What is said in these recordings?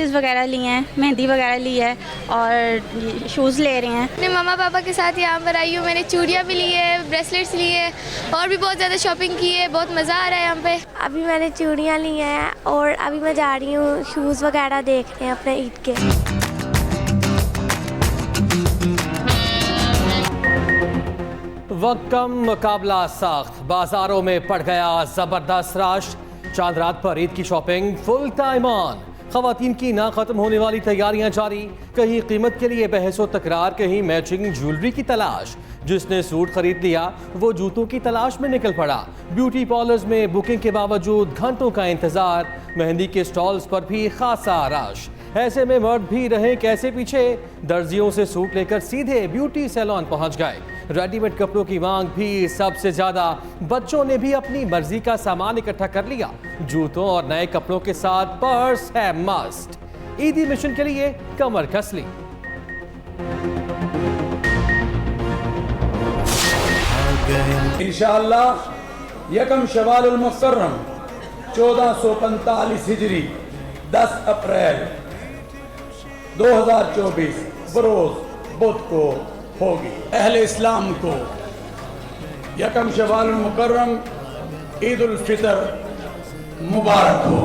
Glasses वगैरह लिए हैं, मेहंदी वगैरह ली है और शूज़ ले रहे हैं। अपने मम्मा पापा के साथ यहाँ पर आई हूँ। मैंने चूड़ियाँ भी ली है, ब्रेसलेट्स लिए हैं और भी बहुत ज़्यादा शॉपिंग की है। बहुत मज़ा आ रहा है यहाँ पे। अभी मैंने चूड़ियाँ ली हैं और अभी मैं जा रही हूँ शूज़ वगैरह देखने अपने ईद के। वक्त कम मुकाबला सख्त, बाजारों में पड़ गया जबरदस्त रश। चांद रात पर ईद की शॉपिंग फुल टाइम ऑन। खवातीन की ना खत्म होने वाली तैयारियां जारी, कहीं कीमत के लिए बहस व तकरार, कहीं मैचिंग ज्वेलरी की तलाश। जिसने सूट खरीद लिया वो जूतों की तलाश में निकल पड़ा। ब्यूटी पार्लर्स में बुकिंग के बावजूद घंटों का इंतजार, मेहंदी के स्टॉल्स पर भी खासा रश। ऐसे में मर्द भी रहे कैसे पीछे, दर्जियों से सूट लेकर सीधे ब्यूटी सैलून पहुंच गए। रेडीमेड कपड़ों की मांग भी सबसे ज्यादा, बच्चों ने भी अपनी मर्जी का सामान इकट्ठा कर लिया। जूतों और नए कपड़ों के साथ पर्स है मस्ट। ईदी मिशन के लिए कमर कस ली। इंशाअल्लाह यकम शवालुल मुहर्रम 1445 हिजरी 10 अप्रैल 2024 बरोज बुध को होगी। अहले इस्लाम को यकम शवालुल मुकर्रम ईद उल फितर मुबारक हो।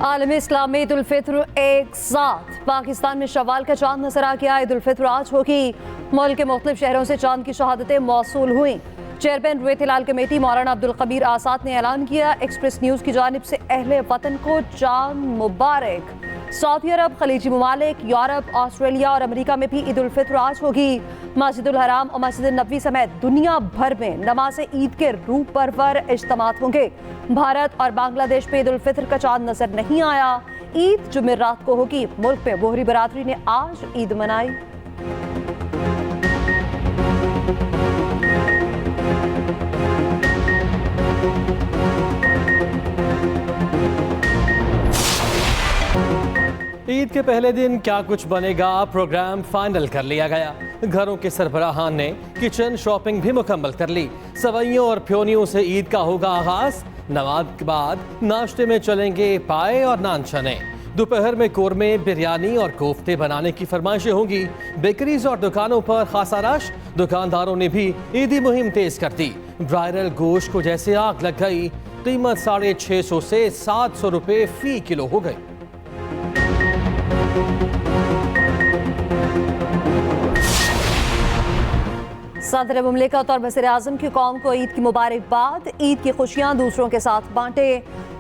आलम इस्लाम में ईद उल फितर एक साथ। पाकिस्तान में शवाल का चांद नजर आ गया। ईद उल फितर आज होगी। मुल्क के मुख्तलिफ शहरों से चांद की शहादतें मौसूल हुई। चेयरमैन रुएत हिलाल कमेटी मौलाना अब्दुल कबीर आसाद ने ऐलान किया, एक्सप्रेस न्यूज़ की जानिब से अहले वतन को चांद मुबारक। सऊदी अरब, खलीजी ममालिक, यूरोप, ऑस्ट्रेलिया और अमेरिका में भी ईद उल फितर आज होगी। मस्जिदुल हराम और मस्जिद नबवी समेत दुनिया भर में नमाज ईद के रूह पर इज्तिमात होंगे। भारत और बांग्लादेश में ईद उल फितर का चांद नजर नहीं आया। ईद जुमेरात को होगी। मुल्क में बोहरी बरादरी ने आज ईद मनाई। ईद के पहले दिन क्या कुछ बनेगा, प्रोग्राम फाइनल कर लिया गया। घरों के सरबराहान ने किचन शॉपिंग भी मुकम्मल कर ली। सवैयों और फ्योनियों से ईद का होगा आगाज। नमाज के बाद नाश्ते में चलेंगे पाए और नान चने। दोपहर में कोरमे, बिरयानी और कोफ्ते बनाने की फरमाइशें होंगी। बेकरीज और दुकानों पर खासा रश। दुकानदारों ने भी ईदी मुहिम तेज कर दी। ब्रायलर गोश्त को जैसे आग लग गई। कीमत 650 से 700 रुपए फी किलो हो गई। सदर मुमलिकत और वज़ीर आज़म की कौम को ईद की मुबारकबाद। ईद की खुशियाँ दूसरों के साथ बांटे।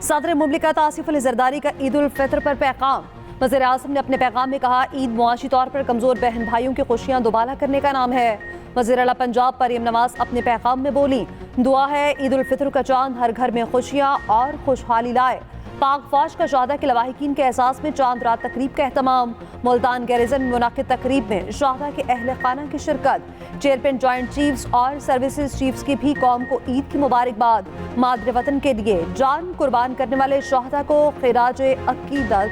सदर मुमलिकत आसिफ अली ज़रदारी का ईद उल फितर पर पैगाम। वज़ीर आज़म ने अपने पैगाम में कहा, ईद मुआशी तौर पर कमज़ोर बहन भाइयों की खुशियाँ दोबारा करने का नाम है। वज़ीर आला पंजाब मरियम नवाज अपने पैगाम में बोली, दुआ है ईद उल फितर का चांद हर घर में खुशियाँ और खुशहाली लाए। पाक फौज का शहादा के लवाहिकीन के एहसास में चांद रात तकरीब का एहतमाम। मुल्तान गैरिजन में मुनाकिद तकरीब में शहादा के अहले खाना की शिरकत। चेयरमैन जॉइंट चीफ्स और सर्विसेज चीफ्स की भी कौम को ईद की मुबारकबाद। मादरे वतन के लिए जान कुर्बान करने वाले शहादा को खिराज अकीदत।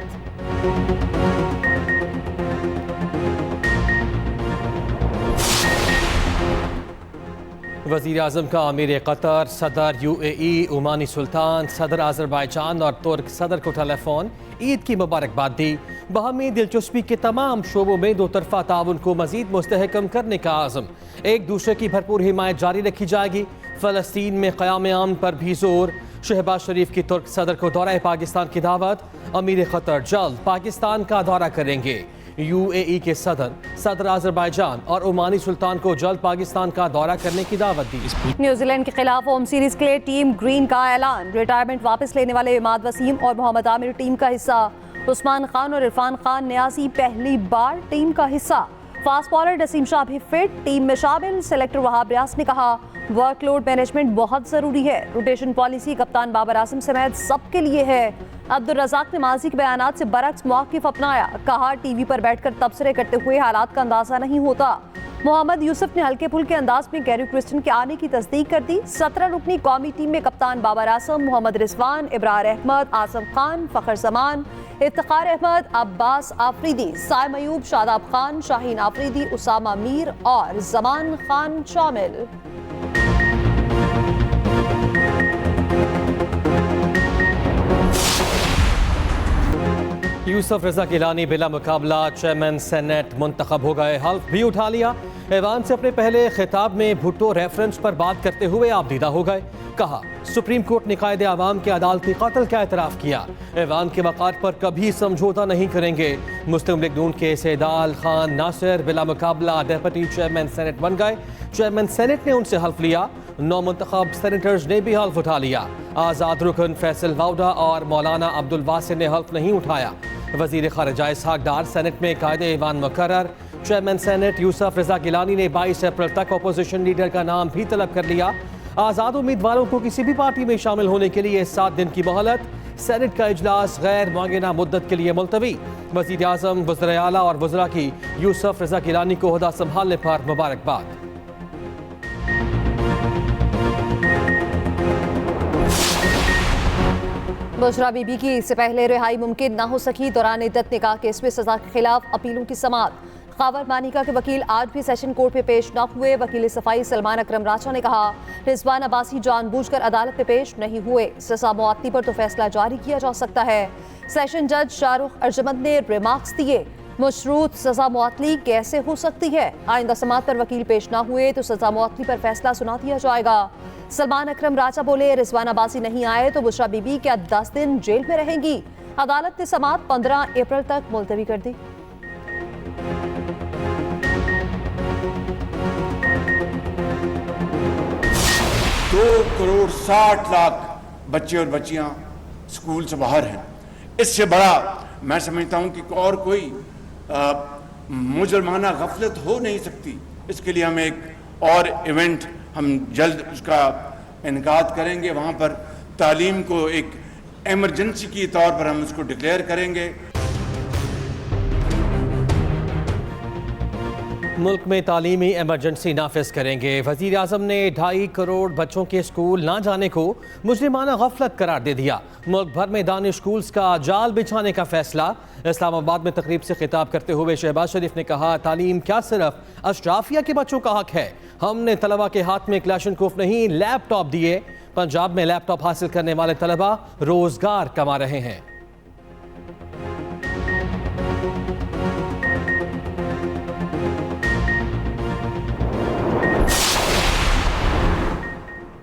वज़ीर आज़म का अमीर कतर, सदर UAE, ओमानी सुल्तान, सदर अज़रबैजान और तुर्क सदर को टेलीफोन ईद की मुबारकबाद दी। बाहमी दिलचस्पी के तमाम शोबों में दो तरफा ताउन को मज़ीद मुस्तहकम करने का आज़म। एक दूसरे की भरपूर हिमायत जारी रखी जाएगी। फ़लस्तीन में क़याम अमन पर भी जोर। शहबाज शरीफ की तुर्क सदर को दौरा पाकिस्तान की दावत। अमीर कतर जल्द पाकिस्तान का दौरा करेंगे। UAE के सदर अज़रबैजान और ओमानी सुल्तान को जल्द पाकिस्तान का दौरा करने की दावत दी। न्यूजीलैंड के खिलाफ होम सीरीज के लिए टीम ग्रीन का ऐलान। रिटायरमेंट वापस लेने वाले इमाद वसीम और मोहम्मद आमिर टीम का हिस्सा। उस्मान खान और इरफान खान न्यासी पहली बार टीम का हिस्सा। फास्ट बॉलर नसीम शाह भी फिट, टीम में शामिल। सेलेक्टर वहाब रियाज ने कहा, वर्कलोड मैनेजमेंट बहुत जरूरी है। रोटेशन पॉलिसी कप्तान बाबर आजम समेत सबके लिए है। अब्दुल रज़ाक ने माजी के बयानात से बरक्स मौक़िफ़ अपनाया। कहा, टीवी पर बैठकर तबसरे करते हुए हालात का अंदाजा नहीं होता। मोहम्मद यूसुफ ने हल्के फुल्के अंदाज में गैरी क्रिस्टन के आने की तस्दीक कर दी। 17 रुकनी कौमी टीम में कप्तान बाबर आजम, मोहम्मद रिजवान, इब्रार अहमद, आसम खान, फ़खर जमान, इफ्तिखार अहमद, अब्बास आफरीदी, साइम अयूब, शादाब खान, शाहीन आफरीदी, उसामा मीर और जमान खान शामिल। यूसुफ रजा गिलानी बिला मुकाबला चेयरमैन सेनेट मुंतखब हो गए। हल्फ भी उठा लिया। ऐवान से अपने पहले खिताब में भुट्टो रेफरेंस पर बात करते हुए आपदीदा हो गए। कहा सुप्रीम कोर्ट ने कायदे आवाम के अदालती कत्ल का एतराफ़ किया। ऐवान के वक़ार पर कभी समझौता नहीं करेंगे। मुस्लिम लीग नून के सैदाल खान नासिर बिला मुकाबला डेप्यूटी चेयरमैन सेनेट बन गए। चेयरमैन सेनेट ने उनसे हल्फ लिया। नौ मुंतखब सेनेटर्स ने भी हल्फ उठा लिया। आज़ाद रुकन फैसल वाउडा और मौलाना अब्दुल वासिन ने हल्फ नहीं उठाया। वज़ीर ख़ारिजा इसहाक़ डार सेनेट में कायदे ईवान मुकर्रर। चेयरमैन सेनेट यूसुफ रजा गिलानी ने 22 अप्रैल तक अपोजिशन लीडर का नाम भी तलब कर लिया। आज़ाद उम्मीदवारों को किसी भी पार्टी में शामिल होने के लिए 7 दिन की मोहलत। सेनेट का इजलास गैर मुअय्यना मुद्दत के लिए मुलतवी। वज़ीर आज़म वज़ीर आला और वज़रा की यूसुफ रजा गिलानी को ओहदा संभालने पर मुबारकबाद। बुशरा बीबी की इससे पहले रिहाई मुमकिन न हो सकी। दौरान इद्दत निकाह केस में सजा के खिलाफ अपीलों की समाअत। खावर मानिका के वकील आज भी सेशन कोर्ट में पेश न हुए। वकील सफाई सलमान अकरम राजा ने कहा रिजवान अब्बासी जानबूझकर अदालत में पेश नहीं हुए। सजा मुअत्तली पर तो फैसला जारी किया जा सकता है। सेशन जज शाहरुख अर्जमंद ने रिमार्क्स दिए। मशरूत सजा मुअत्तली कैसे हो सकती है? आइंदा समाअत पर वकील पेश न हुए तो सजा मुअत्तली पर फैसला सुना दिया जाएगा। सलमान अकरम राजा बोले रिजवान अब्बासी नहीं आए तो बुशरा बीबी क्या 10 दिन जेल में रहेंगी? अदालत ने समाअत 15 अप्रैल तक मुलतवी कर दी। 2,60,00,000 बच्चे और बच्चियां स्कूल से बाहर हैं। इससे बड़ा मैं समझता हूं कि और कोई मुजरमाना गफलत हो नहीं सकती। इसके लिए हम एक और इवेंट हम जल्द उसका इनकाद करेंगे। वहाँ पर तालीम को एक एमरजेंसी के तौर पर हम उसको डिक्लेयर करेंगे। मुल्क में तालीमी एमरजेंसी नाफिज करेंगे। वज़ीर आज़म ने 2.5 करोड़ बच्चों के स्कूल ना जाने को मुजरिमाना गफलत करार दे दिया। मुल्क भर में दानिश स्कूल्स का जाल बिछाने का फैसला। इस्लामाबाद में तकरीब से खिताब करते हुए शहबाज शरीफ ने कहा तालीम क्या सिर्फ अशराफिया के बच्चों का हक है? हमने तलबा के हाथ में क्लाशनकोफ नहीं लैपटॉप दिए। पंजाब में लैपटॉप हासिल करने वाले तलबा रोजगार कमा रहे हैं।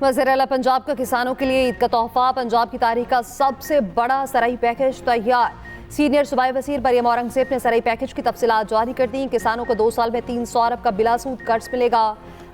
वज़ीर आला पंजाब का किसानों के लिए ईद का तोहफा। पंजाब की तारीख का सबसे बड़ा सराई पैकेज तैयार। सीनियर सूबाई वज़ीर मरियम औरंगज़ेब ने सराई पैकेज की तफसीलात जारी कर दी। किसानों को 2 साल में 300 अरब का बिलासूद कर्ज मिलेगा।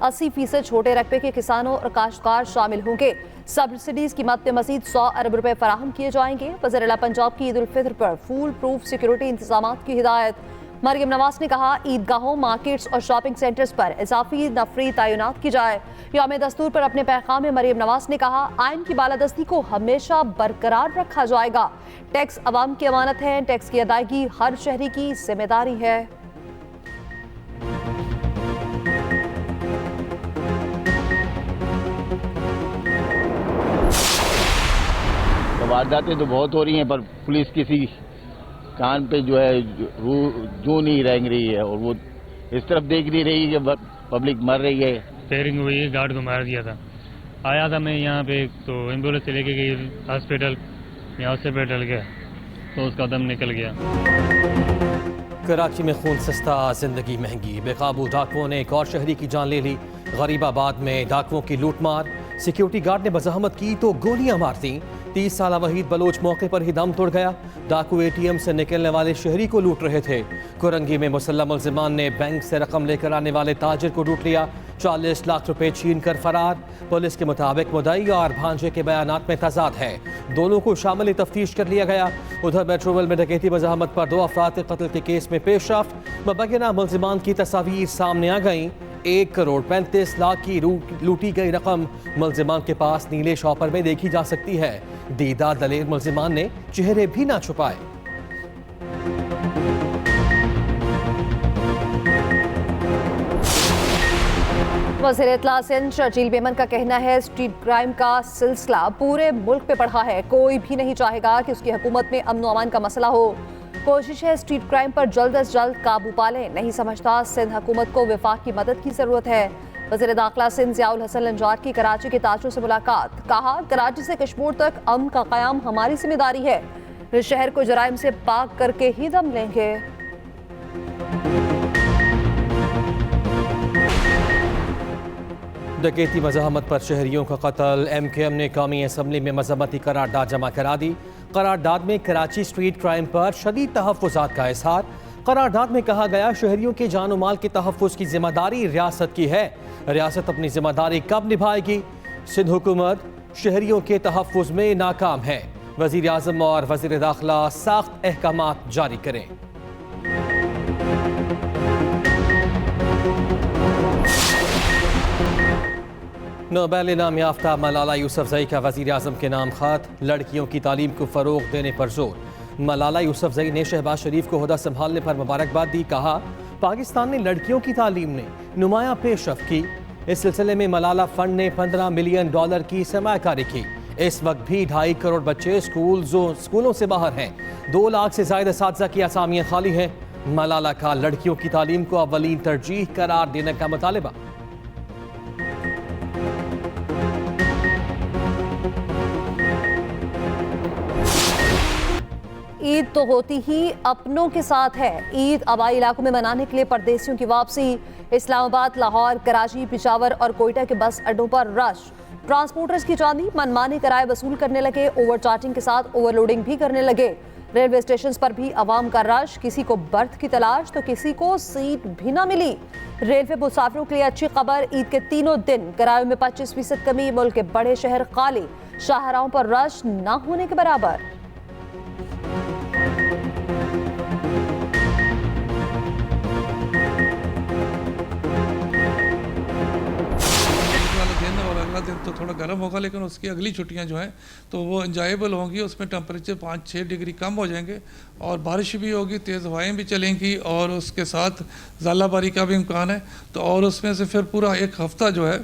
80% छोटे रकबे के किसानों और काश्तकार शामिल होंगे। सब्सिडीज की मद में मजीद 100 अरब रुपए फराहम किए जाएंगे। वज़ीर आला पंजाब की ईद उल फितर पर फूल प्रूफ सिक्योरिटी इंतजाम की हिदायत। मरियम नवाज ने कहा ईदगाहों, मार्केट्स और शॉपिंग सेंटर्स पर इजाफी नफरी तैनात की जाए। यौम दस्तूर पर अपने पैगाम में मरियम नवाज ने कहा आइन की बालादस्ती को हमेशा बरकरार रखा जाएगा। टैक्स अवाम की अमानत है। टैक्स की अदायगी हर शहरी की जिम्मेदारी है। वारदातें तो बहुत हो रही हैं पर पुलिस किसी कान पे जो है जू नहीं रेंग रही है और वो इस तरफ देख नहीं रही जब पब्लिक मर रही है। फायरिंग हुई, गार्ड को मार दिया था। आया था मैं यहाँ पे तो एम्बुलेंस से लेके गई हॉस्पिटल, यहाँ हॉस्पिटल गया तो उसका दम निकल गया। कराची में खून सस्ता, जिंदगी महंगी। बेकाबू डाकुओं ने एक और शहरी की जान ले ली। गरीबाबाद में डाकुओं की लूटमार। सिक्योरिटी गार्ड ने बज़ाहमत की तो गोलियां मार दी। 30 साला वहीद बलोच मौके पर ही दम तोड़ गया। डाकू ATM से निकलने वाले शहरी को लूट रहे थे। कुरंगी में मुसल्लम मुल्जिमान ने बैंक से रकम लेकर आने वाले ताजिर को लूट लिया। 40 लाख रुपए छीन कर फरार। पुलिस के मुताबिक मुद्दई और भांजे के बयानात में तजाद है। दोनों को शामिल तफ्तीश कर लिया गया। उधर मेट्रोवेल में डकैती बज़ाहमत पर 2 अफराद के कत्ल के केस में पेशरफ्त। मुबैना मुल्जिमान की तस्वीर सामने आ गई। 1 करोड़ 35 लाख की लूटी गई रकम मुल्जिमान के पास नीले शॉपर में देखी जा सकती है। दीदा दलेर मुल्जिमान ने चेहरे भी ना छुपाए। वज़ीर इत्तला सिंध शर्जील मेमन का कहना है स्ट्रीट क्राइम का सिलसिला पूरे मुल्क पे बढ़ा है। कोई भी नहीं चाहेगा कि उसकी हुकूमत में अमन व अमान का मसला हो। कोशिश है स्ट्रीट क्राइम पर जल्द अज जल्द काबू पा लें। नहीं समझता सिंध हुकूमत को वफाक की मदद की जरूरत है। वज़ीर दाखिला सिंध ज़ियाउल हसन लंजार की कराची के ताजरों से मुलाकात। कहा कराची से कश्मीर तक अमन का क़याम हमारी जिम्मेदारी है। वे शहर को जराइम से पाक करके ही दम लेंगे। डकैती मज़ाहमत पर शहरियों का कत्ल। MKM ने कौमी असम्बली में मजम्मती करारदाद जमा करा दी। करारदाद में कराची स्ट्रीट क्राइम पर शदीद तहफ़्फ़ुज़ात का इज़हार। करारदाद में कहा गया शहरियों के जान और माल के तहफ़्फ़ुज़ की जिम्मेदारी रियासत की है। रियासत अपनी जिम्मेदारी कब निभाएगी? सिंध हुकूमत शहरियों के तहफ़्फ़ुज़ में नाकाम है। वज़ीर आज़म और वज़ीर दाखिला सख्त अहकामात जारी करें। नोबेल इनाम याफ्ता मलाला यूसुफजई का वज़ीर आज़म के नाम खत। लड़कियों की तालीम को फ़रोग़ देने पर जोर। मलाला यूसुफजई ने शहबाज शरीफ को ओहदा संभालने पर मुबारकबाद दी। कहा पाकिस्तान ने लड़कियों की तालीम में नुमाया पेशरफ़्त की। इस सिलसिले में मलाला फ़ंड ने $15 मिलियन की सरमायाकारी की। इस वक्त भी 2.5 करोड़ बच्चे स्कूलों से बाहर हैं। 2 लाख से ज़ायद असातिज़ा की असामियाँ खाली हैं। मलाला का लड़कियों की तालीम को अव्वलीन तरजीह करार देने का मुतालबा। ईद तो होती ही अपनों के साथ है। ईद आबाई इलाकों में मनाने के लिए परदेसियों की वापसी। इस्लामाबाद, लाहौर, कराची, पिशावर और कोयटा के बस अड्डों पर रश। ट्रांसपोर्टर्स की चांदी मनमाने किराए वसूल करने लगे। ओवर चार्जिंग के साथ ओवरलोडिंग भी करने लगे। रेलवे स्टेशन पर भी अवाम का रश। किसी को बर्थ की तलाश तो किसी को सीट भी ना मिली। रेलवे मुसाफिरों के लिए अच्छी खबर, ईद के तीनों दिन किरायों में 25% कमी। मुल्क के बड़े शहर खाली, शाहराहों पर रश ना होने के बराबर। अगला दिन तो थोड़ा गर्म होगा, लेकिन उसकी अगली छुट्टियां जो हैं तो वो इंजॉयबल होंगी। उसमें टेम्परेचर 5-6 डिग्री कम हो जाएंगे और बारिश भी होगी, तेज़ हवाएं भी चलेंगी और उसके साथ ज़ालाबारी का भी इम्कान है। तो और उसमें से फिर पूरा एक हफ़्ता जो है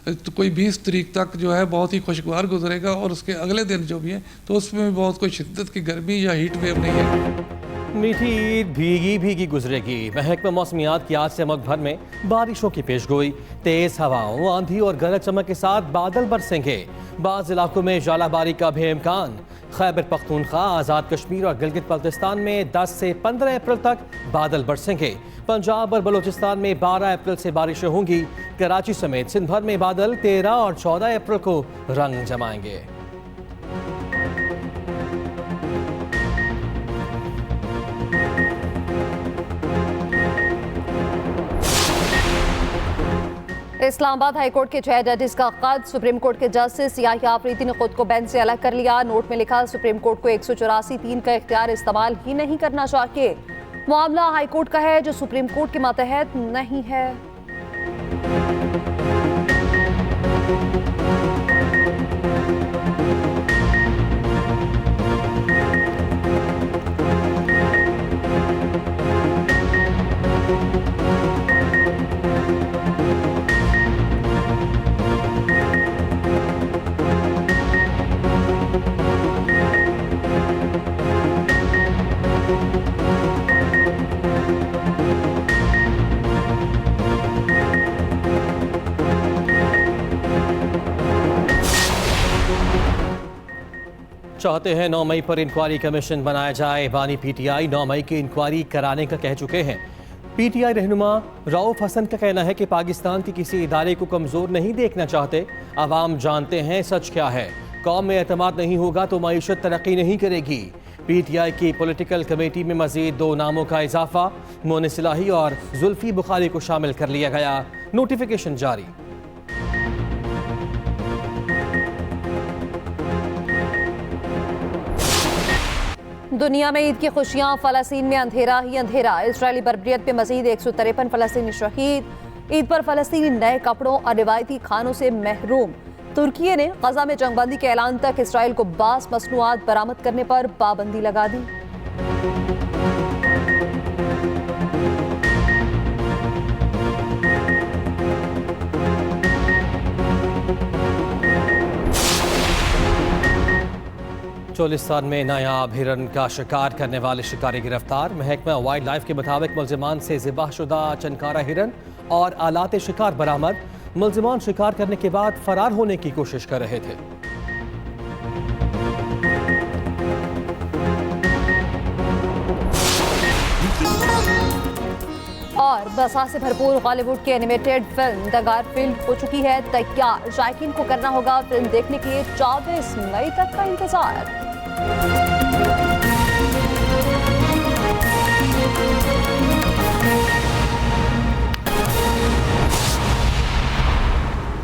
तो कोई 20 तारीख तक जो है बहुत ही खुशगवार गुजरेगा और उसके अगले दिन जो भी है तो उसमें भी बहुत कोई शिद्दत की गर्मी या हीट वेव नहीं है। मीठी ईद भीगी भीगी गुजरेगी। महकमा मौसमियात की आज से मुल्क भर में बारिशों की पेशगोई। तेज हवाओं, आंधी और गरज चमक के साथ बादल बरसेंगे। बाज़ इलाकों में जालाबारी का भी इम्कान। खैबर पख्तूनख्वा, आज़ाद कश्मीर और गिलगित बल्तिस्तान में 10 से 15 अप्रैल तक बादल बरसेंगे। पंजाब और बलूचिस्तान में 12 अप्रैल से बारिशें होंगी। कराची समेत सिंध भर में बादल 13 और 14 अप्रैल को रंग जमाएंगे। इस्लामाबाद हाईकोर्ट के 6 जजेस का खत। सुप्रीम कोर्ट के जस्टिस याहिया आफरीदी ने खुद को बेंच से अलग कर लिया। नोट में लिखा सुप्रीम कोर्ट को 184(3) का इख्तियार इस्तेमाल ही नहीं करना चाहिए। मामला हाईकोर्ट का है जो सुप्रीम कोर्ट के मातहत नहीं है। चाहते हैं 9 मई पर इंक्वायरी कमीशन बनाया जाए। बानी PTI 9 मई की इंक्वायरी कराने का कह चुके हैं। PTI रहनुमा रऊफ हसन का कहना है कि पाकिस्तान के किसी इदारे को कमज़ोर नहीं देखना चाहते। अवाम जानते हैं सच क्या है। कौम में एतमाद नहीं होगा तो मईशत तरक्की नहीं करेगी। PTI की पॉलिटिकल कमेटी में मजीद 2 नामों का इजाफा। मोनिस इलाही और जुल्फी बुखारी को शामिल कर लिया गया। नोटिफिकेशन जारी। दुनिया में ईद की खुशियां, फ़लस्तीन में अंधेरा ही अंधेरा। इजरायली बर्बरियत में मजीद 153 फ़लस्तीनी शहीद। ईद पर फ़लस्तीनी नए कपड़ों और रिवायती खानों से महरूम। तुर्की ने गजा में जंगबंदी के ऐलान तक इसराइल को बास मसनूआत बरामद करने पर पाबंदी लगा दी। चोलिस्तान में नायाब हिरन का शिकार करने वाले शिकारी गिरफ्तार। महकमा वाइल्ड लाइफ के मुताबिक मुल्जिमान से ज़िबाशुदा चनकारा हिरन और आलात शिकार बरामद। मुल्जिमान शिकार करने के बाद फरार होने की कोशिश कर रहे थे। और बसा से भरपूर बॉलीवुड की एनिमेटेड फिल्म द गारफील्ड हो चुकी है तैयार। शायकीन को करना होगा फिल्म देखने के लिए 24 मई तक का इंतजार।